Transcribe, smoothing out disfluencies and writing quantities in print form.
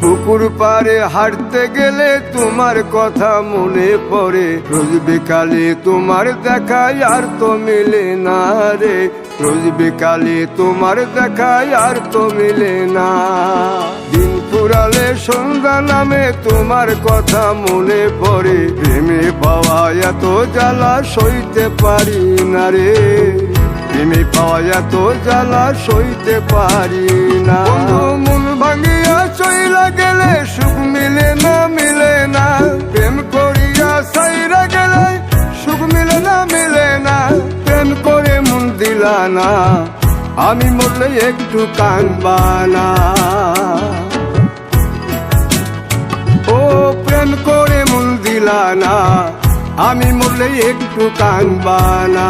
পুকুর পাড়ে হাঁটতে গেলে তোমার কথা মনে পড়ে, রোজ বিকালে তোমার দেখা আর তো মিলে না রে, রোজ বিকালে তোমার দেখা আর তো মিলে না। দিন ফুরালে সন্ধ্যা নামে তোমার কথা মনে পড়ে, প্রেমে পাওয়া এত জ্বালা সইতে পারি না রে, প্রেমে পাওয়া এত জ্বালা সইতে পারি না। মন ভাঙিয়া চইলা গেলে সুখ মিলে না, মিলে না, প্রেম করিয়া সাইরা গেলে সুখ মিলে না, মিলে না, প্রেম করে মন দিলা না, আমি মরলে একটু কাঁদবা না। ও প্রেম করে মন দিলা না, আমি মরলে একটু কাঁদবা না।